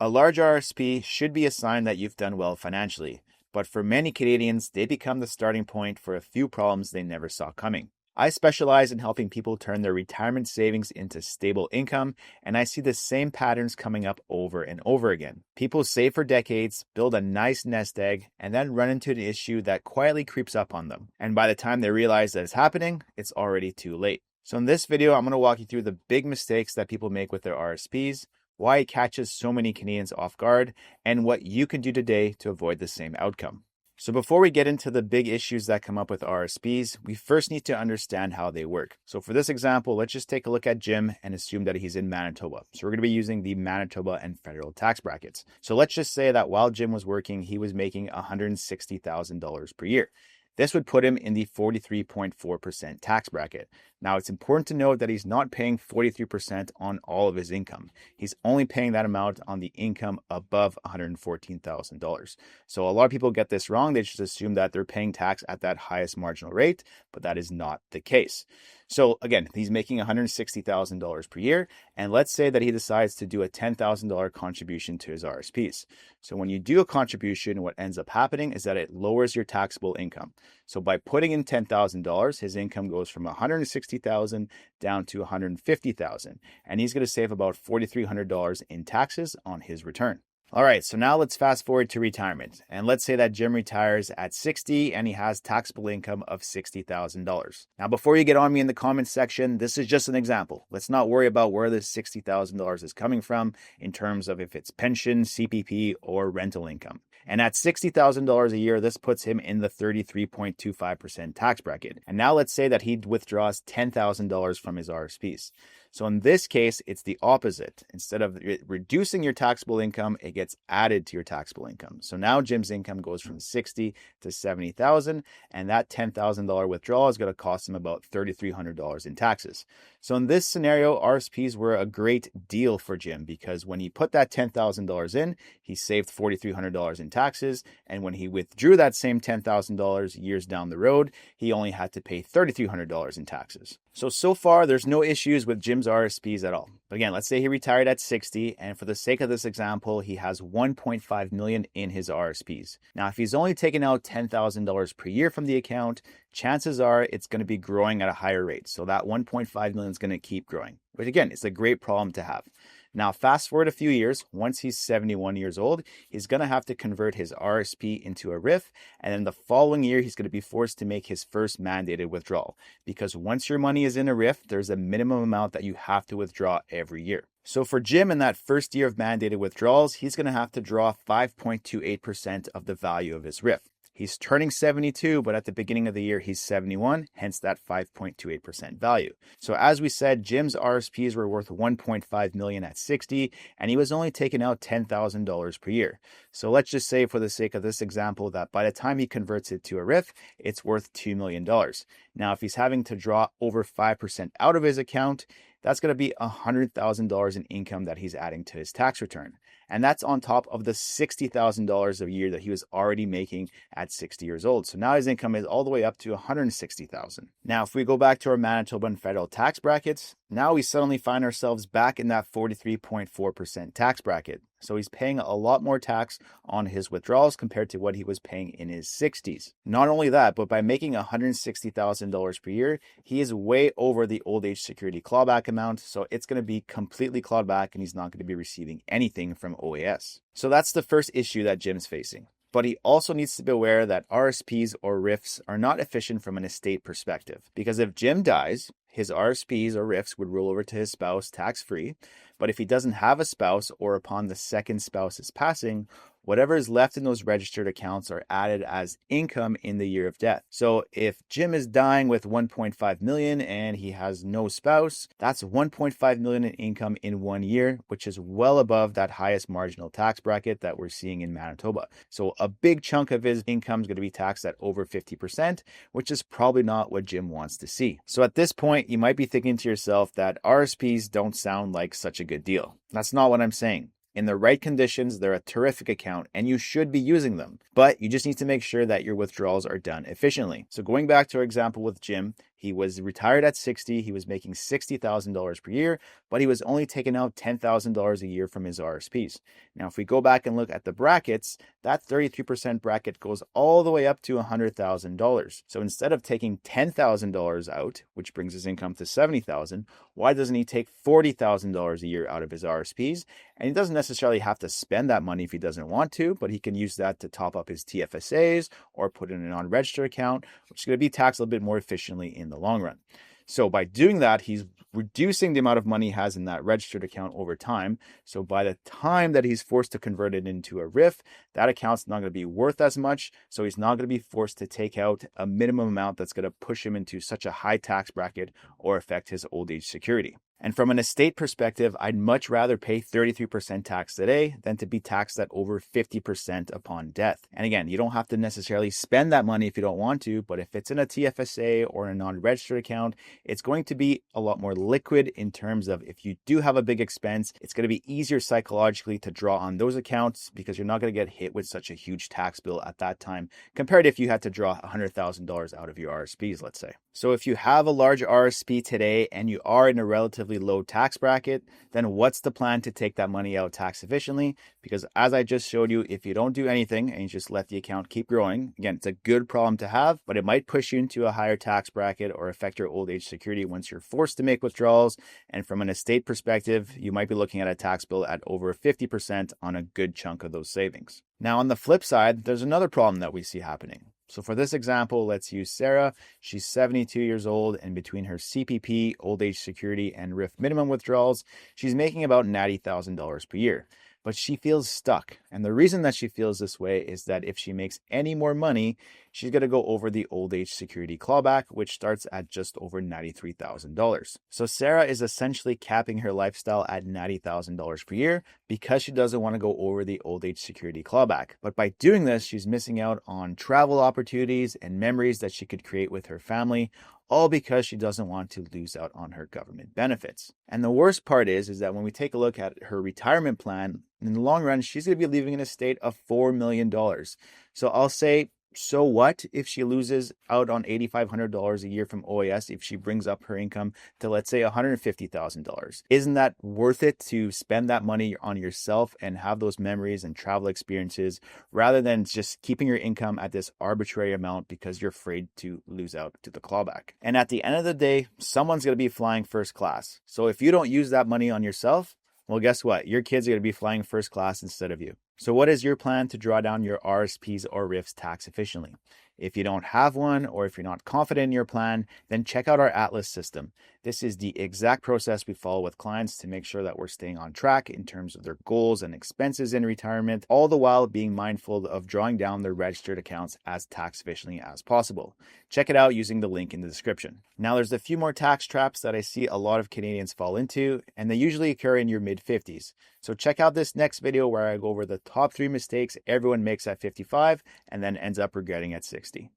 A large RRSP should be a sign that you've done well financially, but for many Canadians, they become the starting point for a few problems they never saw coming. I specialize in helping people turn their retirement savings into stable income, and I see the same patterns coming up over and over again. People save for decades, build a nice nest egg, and then run into an issue that quietly creeps up on them. And by the time they realize that it's happening, it's already too late. So in this video, I'm going to walk you through the big mistakes that people make with their RRSPs, why it catches so many Canadians off guard, and what you can do today to avoid the same outcome. So before we get into the big issues that come up with RRSPs, we first need to understand how they work. So for this example, let's just take a look at Jim and assume that he's in Manitoba. So we're going to be using the Manitoba and federal tax brackets. So let's just say that while Jim was working, he was making $160,000 per year. This would put him in the 43.4% tax bracket. Now, it's important to note that he's not paying 43% on all of his income. He's only paying that amount on the income above $114,000. So a lot of people get this wrong. They just assume that they're paying tax at that highest marginal rate, but that is not the case. So again, he's making $160,000 per year, and let's say that he decides to do a $10,000 contribution to his RRSPs. So when you do a contribution, what ends up happening is that it lowers your taxable income. So by putting in $10,000, his income goes from $160,000 down to $150,000, and he's going to save about $4,300 in taxes on his return. All right, so now let's fast forward to retirement. And let's say that Jim retires at 60 and he has taxable income of $60,000. Now, before you get on me in the comments section, this is just an example. Let's not worry about where this $60,000 is coming from in terms of if it's pension, CPP, or rental income. And at $60,000 a year, this puts him in the 33.25% tax bracket. And now let's say that he withdraws $10,000 from his RRSPs. So in this case, it's the opposite. Instead of reducing your taxable income, it gets added to your taxable income. So now Jim's income goes from $60,000 to $70,000, and that $10,000 withdrawal is going to cost him about $3,300 in taxes. So in this scenario, RRSPs were a great deal for Jim because when he put that $10,000 in, he saved $4,300 in taxes, and when he withdrew that same $10,000 years down the road, he only had to pay $3,300 in taxes. So far, there's no issues with Jim's RRSPs at all. But again, let's say he retired at 60, and for the sake of this example, he has $1.5 million in his RRSPs. Now, if he's only taking out $10,000 per year from the account, chances are it's going to be growing at a higher rate. So that $1.5 million is going to keep growing, which again, it's a great problem to have. Now, fast forward a few years, once he's 71 years old, he's going to have to convert his RRSP into a RRIF, and then the following year, he's going to be forced to make his first mandated withdrawal. Because once your money is in a RRIF, there's a minimum amount that you have to withdraw every year. So for Jim, in that first year of mandated withdrawals, he's going to have to draw 5.28% of the value of his RRIF. He's turning 72, but at the beginning of the year, he's 71, hence that 5.28% value. So as we said, Jim's RRSPs were worth $1.5 million at 60, and he was only taking out $10,000 per year. So let's just say for the sake of this example that by the time he converts it to a RRIF, it's worth $2 million. Now, if he's having to draw over 5% out of his account, that's going to be $100,000 in income that he's adding to his tax return. And that's on top of the $60,000 a year that he was already making at 60 years old. So now his income is all the way up to $160,000. Now, if we go back to our Manitoba and federal tax brackets, now we suddenly find ourselves back in that 43.4% tax bracket. So he's paying a lot more tax on his withdrawals compared to what he was paying in his 60s. Not only that, but by making $160,000 per year, he is way over the old age security clawback amount. So it's going to be completely clawed back and he's not going to be receiving anything from OAS. So that's the first issue that Jim's facing. But he also needs to be aware that RRSPs or RRIFs are not efficient from an estate perspective. Because if Jim dies, his RRSPs or RRIFs would roll over to his spouse tax-free. But if he doesn't have a spouse or upon the second spouse's passing, whatever is left in those registered accounts are added as income in the year of death. So if Jim is dying with $1.5 million and he has no spouse, that's $1.5 million in income in 1 year, which is well above that highest marginal tax bracket that we're seeing in Manitoba. So a big chunk of his income is going to be taxed at over 50%, which is probably not what Jim wants to see. So at this point, you might be thinking to yourself that RRSPs don't sound like such a good deal. That's not what I'm saying. In the right conditions, they're a terrific account and you should be using them. But you just need to make sure that your withdrawals are done efficiently. So going back to our example with Jim, He was retired at 60. He was making $60,000 per year, but he was only taking out $10,000 a year from his RSPs. Now, if we go back and look at the brackets, that 33% bracket goes all the way up to $100,000. So instead of taking $10,000 out, which brings his income to $70,000, why doesn't he take $40,000 a year out of his RSPs? And he doesn't necessarily have to spend that money if he doesn't want to, but he can use that to top up his TFSAs or put in a non-registered account, which is going to be taxed a little bit more efficiently in the long run. So by doing that, he's reducing the amount of money he has in that registered account over time. So by the time that he's forced to convert it into a RRIF, that account's not going to be worth as much. So he's not going to be forced to take out a minimum amount that's going to push him into such a high tax bracket or affect his old age security. And from an estate perspective, I'd much rather pay 33% tax today than to be taxed at over 50% upon death. And again, you don't have to necessarily spend that money if you don't want to, but if it's in a TFSA or a non-registered account, it's going to be a lot more liquid in terms of if you do have a big expense, it's going to be easier psychologically to draw on those accounts because you're not going to get hit with such a huge tax bill at that time compared to if you had to draw $100,000 out of your RSPs, let's say. So if you have a large RSP today and you are in a relatively low tax bracket, then what's the plan to take that money out tax efficiently? Because as I just showed you, if you don't do anything and you just let the account keep growing, again, it's a good problem to have, but it might push you into a higher tax bracket or affect your old age security once you're forced to make withdrawals. And from an estate perspective, you might be looking at a tax bill at over 50% on a good chunk of those savings. Now, on the flip side, there's another problem that we see happening. So for this example, let's use Sarah. She's 72 years old, and between her CPP, old age security, and RRIF minimum withdrawals, she's making about $90,000 per year. But she feels stuck. And the reason that she feels this way is that if she makes any more money, she's going to go over the old age security clawback, which starts at just over $93,000. So Sarah is essentially capping her lifestyle at $90,000 per year because she doesn't want to go over the old age security clawback. But by doing this, she's missing out on travel opportunities and memories that she could create with her family, all because she doesn't want to lose out on her government benefits. And the worst part is that when we take a look at her retirement plan, in the long run, she's going to be leaving an estate of $4 million. So I'll say, so what if she loses out on $8,500 a year from OAS if she brings up her income to, let's say, $150,000? Isn't that worth it to spend that money on yourself and have those memories and travel experiences rather than just keeping your income at this arbitrary amount because you're afraid to lose out to the clawback? And at the end of the day, someone's going to be flying first class. So if you don't use that money on yourself, well, guess what? Your kids are going to be flying first class instead of you. So what is your plan to draw down your RSPs or RRIFs tax efficiently? If you don't have one, or if you're not confident in your plan, then check out our Atlas system. This is the exact process we follow with clients to make sure that we're staying on track in terms of their goals and expenses in retirement, all the while being mindful of drawing down their registered accounts as tax efficiently as possible. Check it out using the link in the description. Now, there's a few more tax traps that I see a lot of Canadians fall into, and they usually occur in your mid-50s. So check out this next video where I go over the top 3 mistakes everyone makes at 55 and then ends up regretting at 60.